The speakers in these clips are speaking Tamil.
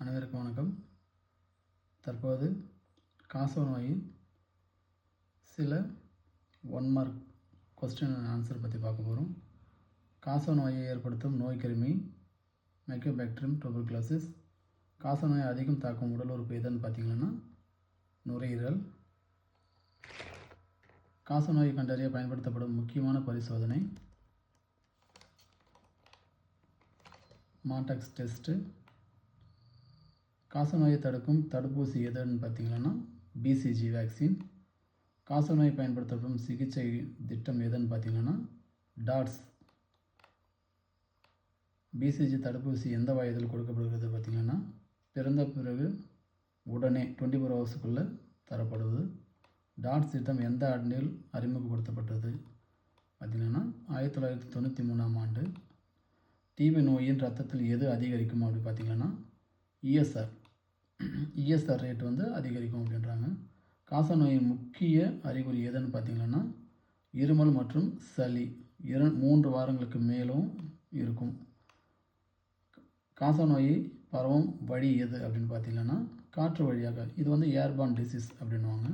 அனைவருக்கும் வணக்கம். தற்போது காச நோயின் சில 1 மார்க் கொஸ்டின் அண்ட் ஆன்சர் பற்றி பார்க்க போகிறோம். காச நோயை ஏற்படுத்தும் நோய்க்கிருமி மைக்கோபாக்டீரியம் டியூபர்குலோசிஸ். காச நோயை அதிகம் தாக்கும் உடல் உறுப்பு எதுன்னு பார்த்தீங்கன்னா நுரையீரல். காச நோயை கண்டறிய பயன்படுத்தப்படும் முக்கியமான பரிசோதனை மார்டெக்ஸ் டெஸ்ட்டு. காசநோயை தடுக்கும் தடுப்பூசி எதுன்னு பார்த்தீங்கன்னா பிசிஜி வேக்சின். காசநோயை பயன்படுத்தப்படும் சிகிச்சை திட்டம் எதுன்னு பார்த்தீங்கன்னா டாட்ஸ். பிசிஜி தடுப்பூசி எந்த வயதில் கொடுக்கப்படுகிறது பார்த்தீங்கன்னா பிறந்த பிறகு உடனே 24 ஹவர்ஸுக்குள்ளே தரப்படுது. டாட்ஸ் திட்டம் எந்த ஆண்டில் அறிமுகப்படுத்தப்பட்டது பார்த்தீங்கன்னா 1993ஆம் ஆண்டு. டிபி நோயின் ரத்தத்தில் எது அதிகரிக்கும் அப்படி பார்த்தீங்கன்னா இஎஸ்ஆர் ரேட் அதிகரிக்கும் அப்படின்றாங்க. காச நோயின் முக்கிய அறிகுறி எதுன்னு பார்த்தீங்கன்னா இருமல் மற்றும் சளி 3 வாரங்களுக்கு மேலும் இருக்கும். காச நோயை பரவும் வழி எது அப்படின்னு பார்த்தீங்கன்னா காற்று வழியாக. இது ஏர்பார்ன் டிசீஸ் அப்படின்வாங்க.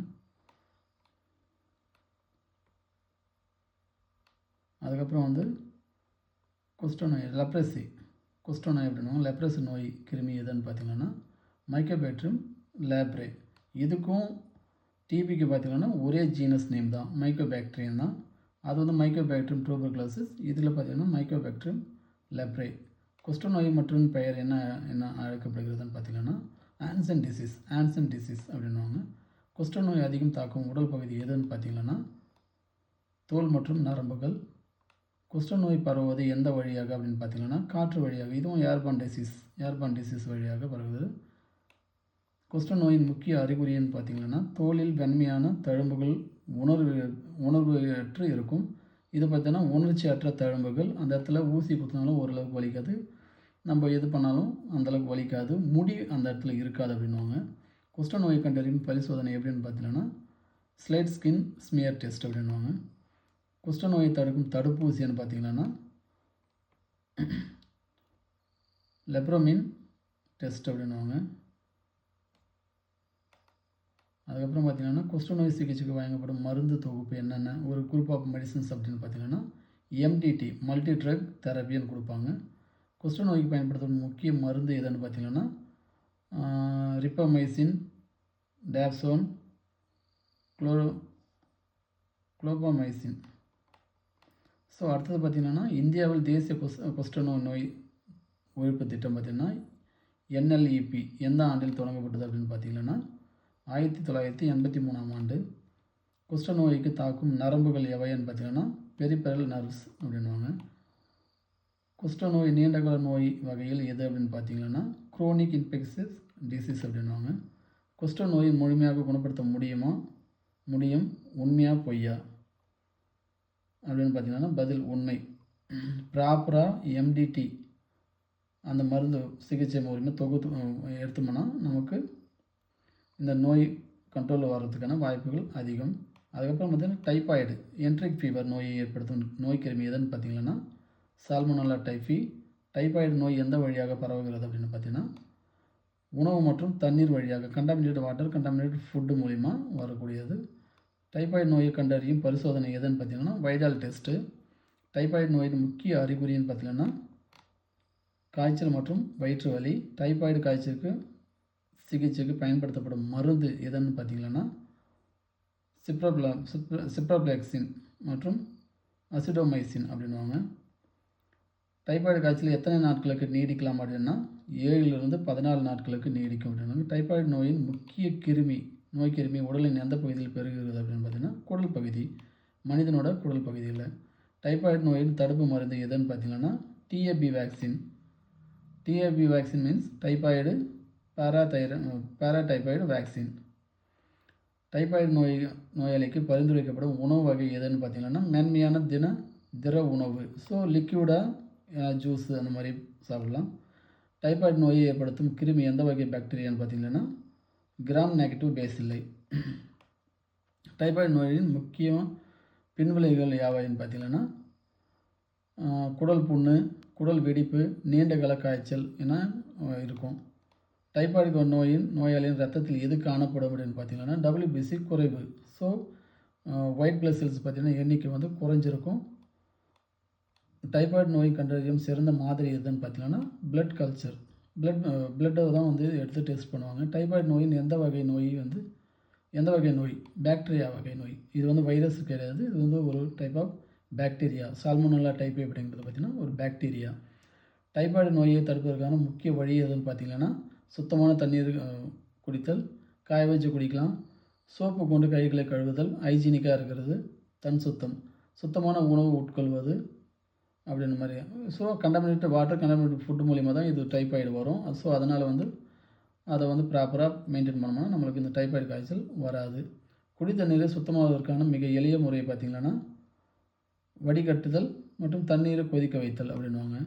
அதுக்கப்புறம் குஷ்டநோய் குஷ்டநோய் அப்படின்வாங்க. லெப்ரசி நோய் கிருமி எதுன்னு பார்த்தீங்கன்னா மைக்கோபாக்டீரியம் லேப்ரே. இதுக்கும் டிபிக்கு பார்த்தீங்கன்னா ஒரே ஜீனஸ் நேம் தான், மைக்கோபாக்டீரியம் தான். அது மைக்கோபாக்டீரியம் டியூபர்குலோசிஸ். இதில் பார்த்தீங்கன்னா மைக்கோபாக்டீரியம் லேப்ரே. குஷ்டநோய் மற்றும் பெயர் என்ன அழைக்கப்படுகிறதுன்னு பார்த்தீங்கன்னா ஆன்சன் டிசீஸ் அப்படின்வாங்க. குஷ்டநோய் அதிகம் தாக்கும் உடல் பகுதி எதுன்னு பார்த்தீங்கன்னா தோல் மற்றும் நரம்புகள். குஷ்டநோய் பரவுவது எந்த வழியாக அப்படின்னு பார்த்தீங்கன்னா காற்று வழியாக. இதுவும் ஏர்பார்ன் டிசீஸ் வழியாக பரவுது. குஷ்டநோயின் முக்கிய அறிகுறின்னு பார்த்தீங்கன்னா தோலில் வெண்மையான தழும்புகள் உணர்வற்று இருக்கும். இது பார்த்தீங்கன்னா உணர்ச்சியற்ற தழும்புகள். அந்த இடத்துல ஊசி குத்தினாலும் ஓரளவுக்கு வலிக்காது, நம்ம எது பண்ணாலும் அந்தளவுக்கு வலிக்காது, முடி அந்த இடத்துல இருக்காது அப்படின்வாங்க. குஷ்டநோயை கண்டறியும் பரிசோதனை எப்படின்னு பார்த்தீங்கன்னா ஸ்லைட் ஸ்கின் ஸ்மியர் டெஸ்ட் அப்படின்வாங்க. குஷ்டநோயை தடுக்கும் தடுப்பூசின்னு பார்த்தீங்கன்னா லெப்ரோமின் டெஸ்ட் அப்படின்வாங்க. அதுக்கப்புறம் பார்த்தீங்கன்னா குஷ்டநோய் சிகிச்சைக்கு வழங்கப்படும் மருந்து தொகுப்பு என்னென்ன, ஒரு குரூப் ஆஃப் மெடிசன்ஸ் அப்படின்னு பார்த்தீங்கன்னா எம்டிடி மல்டி ட்ரக் தெரப்பின்னு கொடுப்பாங்க. குஷ்டநோய்க்கு பயன்படுத்தும் முக்கிய மருந்து எதுன்னு பார்த்தீங்கன்னா ரிப்பமைசின், டேப்சோன், குளோபமைசின். ஸோ அடுத்தது பார்த்திங்கன்னா இந்தியாவில் தேசிய குஷ்டநோய் ஒழிப்பு திட்டம் பார்த்திங்கன்னா என்எல்இபி எந்த ஆண்டில் தொடங்கப்பட்டது அப்படின்னு பார்த்தீங்கன்னா 1983ஆம் ஆண்டு. குஷ்டநோய்க்கு தாக்கும் நரம்புகள் எவைன்னு பார்த்தீங்கன்னா பெரிபெரல் நர்வ்ஸ் அப்படின்வாங்க. குஷ்டநோய் நீண்டகால நோய் வகையில் எது அப்படின்னு பார்த்தீங்கன்னா குரோனிக் இன்ஃபெக்ஷஸ் டிசீஸ் அப்படின்வாங்க. குஷ்டநோயை முழுமையாக குணப்படுத்த முடியும், உண்மையா பொய்யா அப்படின்னு பார்த்தீங்கன்னா பதில் உண்மை. ப்ராப்பராக எம்டிடி அந்த மருந்து சிகிச்சை மூலிமா எடுத்தோம்னா நமக்கு இந்த நோய் கண்ட்ரோலில் வர்றதுக்கான வாய்ப்புகள் அதிகம். அதுக்கப்புறம் பார்த்தீங்கன்னா டைபாய்டு என்ட்ரிக் ஃபீவர் நோயை ஏற்படுத்தும் நோய்க்கிருமி எதுன்னு பார்த்தீங்கன்னா சால்மோனெல்லா டைஃபி. டைபாய்டு நோய் எந்த வழியாக பரவுகிறது அப்படின்னு பார்த்தீங்கன்னா உணவு மற்றும் தண்ணீர் வழியாக, கண்டாமினேட்டட் வாட்டர், கண்டாமினேட்டட் ஃபுட்டு மூலிமா வரக்கூடியது. டைபாய்டு நோயை கண்டறியும் பரிசோதனை எதுன்னு பார்த்தீங்கன்னா வைடால் டெஸ்ட்டு. டைபாய்டு நோயின் முக்கிய அறிகுறின்னு பார்த்தீங்கன்னா காய்ச்சல் மற்றும் வயிற்று வலி. டைபாய்டு காய்ச்சலுக்கு சிகிச்சைக்கு பயன்படுத்தப்படும் மருந்து எதுன்னு பார்த்தீங்கன்னா சிப்ரோஃப்ளாக்சின் மற்றும் அசிடோமைசின் அப்படின்வாங்க. டைபாய்டு காய்ச்சல் எத்தனை நாட்களுக்கு நீடிக்கலாம் அப்படின்னா 7லிருந்து 14 நாட்களுக்கு நீடிக்கும் அப்படின்னாங்க. டைபாய்டு நோயின் முக்கிய நோய்க்கிருமி உடலின் எந்த பகுதியில் பெறுகிறது அப்படின்னு பார்த்தீங்கன்னா குடல் பகுதி, மனிதனோட குடல் பகுதியில். டைபாய்டு நோயின் தடுப்பு மருந்து எதுன்னு பார்த்தீங்கன்னா TAB vaccine means typhoid paratyphoid vaccine. Typhoid நோயாளிக்கு பரிந்துரைக்கப்படும் உணவு வகை எதுன்னு பார்த்தீங்கன்னா மென்மையான திர உணவு. ஸோ லிக்யூடாக ஜூஸ் அந்த மாதிரி சாப்பிடலாம். டைபாய்டு நோயை ஏற்படுத்தும் கிருமி எந்த வகை பாக்டீரியான்னு பார்த்தீங்கன்னா கிராம் நெகட்டிவ் பேசில்லை. டைபாய்டு நோயின் முக்கிய பின்விளைவுகள் யாவைன்னு பார்த்தீங்கன்னா குடல் புண்ணு, குடல் வெடிப்பு, நீண்ட கால காய்ச்சல் என இருக்கும். டைபாய்டு நோயாளியின் ரத்தத்தில் எது காணப்படும் அப்படின்னு பார்த்தீங்கன்னா WBC குறைவு. ஸோ ஒயிட் பிளட் செல்ஸ் பார்த்திங்கன்னா எண்ணிக்கை வந்து குறைஞ்சிருக்கும். டைபாய்டு நோய் கண்டறியும் சிறந்த மாதிரி எதுன்னு பார்த்தீங்கன்னா பிளட் கல்ச்சர். பிளட்டை தான் வந்து எடுத்து டெஸ்ட் பண்ணுவாங்க. டைபாய்டு நோயின் எந்த வகை நோய்? பாக்டீரியா வகை நோய். இது வந்து வைரஸ் கிடையாது. இது வந்து ஒரு type of bacteria. Salmonella type அப்படிங்கிறது பார்த்திங்கன்னா ஒரு பாக்டீரியா. டைபாய்டு நோயை தடுப்பதற்கான முக்கிய வழி எதுன்னு பார்த்தீங்கன்னா சுத்தமான தண்ணீர் குடித்தல், காய வச்சு குடிக்கலாம், சோப்பு கொண்டு கைகளை கழுவுதல், ஹைஜீனிக்காக இருக்கிறது, சுத்தமான உணவு உட்கொள்வது அப்படின்ற மாதிரி. So contaminated water, contaminated food மூலிமா தான் இது டைபாய்டு வரும். ஸோ அதனால் வந்து அதை வந்து ப்ராப்பராக மெயின்டைன் பண்ணோம்னா நம்மளுக்கு இந்த டைபாய்டு காய்ச்சல் வராது. குடி தண்ணீரை சுத்தமாவதற்கான மிக எளிய முறையை பார்த்திங்கன்னா வடிகட்டுதல் மற்றும் தண்ணீரை கொதிக்க வைத்தல் அப்படின்வாங்க.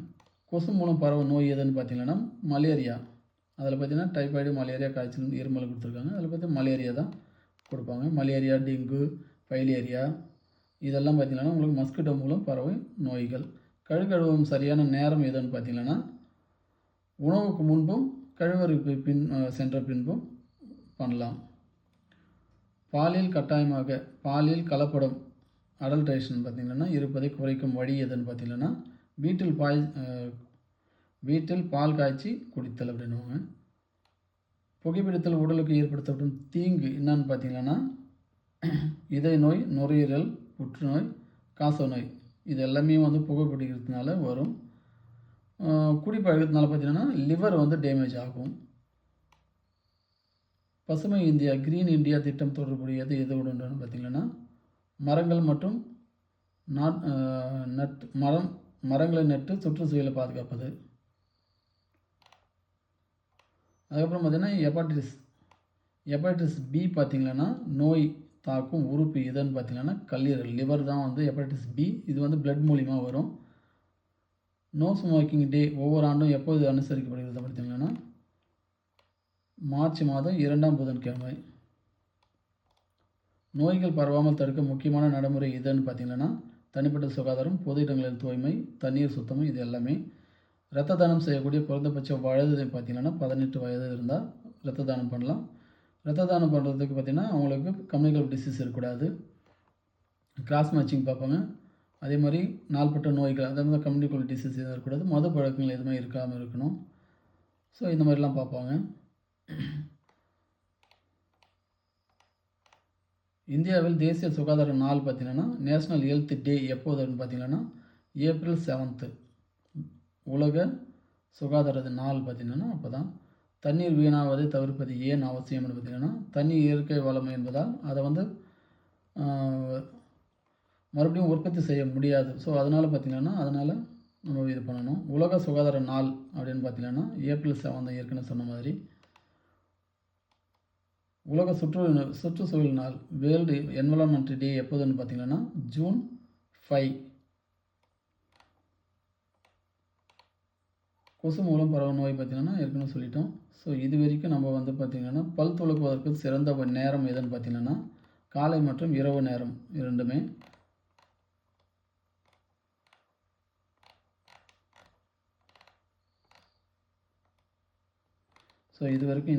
கொசு மூலம் பரவும் நோய் எதுன்னு பார்த்திங்கன்னா மலேரியா. அதில் பார்த்திங்கன்னா டைபாய்டு, மலேரியா, காய்ச்சல், இருமல் கொடுத்துருக்காங்க. அதில் பார்த்திங்கன்னா மலேரியா தான் கொடுப்பாங்க. மலேரியா, டெங்கு, ஃபைலேரியா இதெல்லாம் பார்த்திங்கன்னா உங்களுக்கு மஸ்கிட்டோ மூலம் பரவும் நோய்கள். கழுவும் சரியான நேரம் எதுன்னு பார்த்திங்கன்னா உணவுக்கு முன்பும் கழிவறைக்கு சென்ற பின்பும் பண்ணலாம். பாலியல் கலப்படம் அடல்ட்ரேஷன் பார்த்திங்கன்னா இருப்பதை குறைக்கும் வழி எதுன்னு பார்த்திங்கன்னா வீட்டில் பால் காய்ச்சி குடித்தல் அப்படின்வாங்க. புகைப்பிடித்தல் உடலுக்கு ஏற்படுத்தப்படும் தீங்கு என்னன்னு பார்த்திங்கன்னா இதய நோய், நுரையீரல், புற்றுநோய், காசநோய் இது எல்லாமே வந்து புகைப்பிடிக்கிறதுனால வரும். குடிப்பழக்கத்தினால பார்த்திங்கன்னா லிவர் வந்து டேமேஜ் ஆகும். பசுமை இந்தியா, கிரீன் இந்தியா திட்டம் தொடர்புடையது எதுவுடன் பார்த்திங்கன்னா மரங்கள் மற்றும் மரங்களை நட்டு சுற்றுச்சூழலை பாதுகாப்பது. அதுக்கப்புறம் பார்த்திங்கன்னா ஹெப்படைட்டிஸ் பி பார்த்திங்கன்னா நோய் தாக்கும் உறுப்பு எதுன்னு பார்த்திங்கன்னா கல்லீரல், லிவர் தான் வந்து ஹெப்படைட்டிஸ் பி. இது வந்து பிளட் மூலிமா வரும். நோ ஸ்மோக்கிங் டே ஒவ்வொரு ஆண்டும் எப்போது அனுசரிக்கப்படுகிறது பார்த்திங்கன்னா மார்ச் மாதம் 2ஆம் புதன்கிழமை. நோய்கள் பரவாமல் தடுக்க முக்கியமான நடைமுறை எதுன்னு பார்த்திங்கன்னா தனிப்பட்ட சுகாதாரம், பொது இடங்களில் தூய்மை, தண்ணீர் சுத்தம் இது எல்லாமே. இரத்த தானம் செய்யக்கூடிய குறைந்தபட்ச வயது பார்த்திங்கன்னா 18 வயது இருந்தால் இரத்த தானம் பண்ணலாம். இரத்த தானம் பண்ணுறதுக்கு பார்த்திங்கன்னா அவங்களுக்கு கம்யூனிகபிள் டிசீஸ் இருக்கக்கூடாது, கிராஸ் மேட்சிங் பார்ப்பாங்க. அதே மாதிரி நாள்பட்ட நோய்கள், அதே மாதிரி கம்யூனிகபிள் டிசீஸ் எதுவும் இருக்கக்கூடாது, மது பழக்கங்கள் எதுவுமே இருக்காமல் இருக்கணும். ஸோ இந்த மாதிரிலாம் பார்ப்பாங்க. இந்தியாவில் தேசிய சுகாதார நாள் பார்த்திங்கன்னா நேஷ்னல் ஹெல்த் டே எப்போதுன்னு பார்த்திங்கன்னா ஏப்ரல் 7th உலக சுகாதார நாள் பார்த்திங்கன்னா அப்போ தான். தண்ணீர் வீணாவதை தவிர்ப்பது ஏன் அவசியம்னு பார்த்திங்கன்னா தண்ணீர் இயற்கை வளம் என்பதால் அதை வந்து மறுபடியும் உற்பத்தி செய்ய முடியாது. ஸோ அதனால் பார்த்திங்கன்னா நம்ம இது பண்ணணும். உலக சுகாதார நாள் அப்படின்னு பார்த்திங்கன்னா ஏப்ரல் 7 ஏற்கனவே சொன்ன மாதிரி. உலக சுற்றுச்சூழல் நாள் வேர்ல்டு என்வரான்மெண்ட் டே எப்போதுன்னு பார்த்திங்கன்னா ஜூன் 5. கொசு மூலம் பரவும் நோய் பார்த்திங்கன்னா ஏற்கனவே சொல்லிட்டோம். ஸோ இது வரைக்கும் நம்ம வந்து பார்த்திங்கன்னா பல் துலக்குவதற்கு சிறந்த நேரம் எதுன்னு பார்த்திங்கன்னா காலை மற்றும் இரவு நேரம் இரண்டுமே. ஸோ இது வரைக்கும்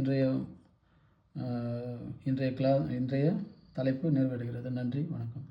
இன்றைய தலைப்பு நிறைவடைகிறது. நன்றி, வணக்கம்.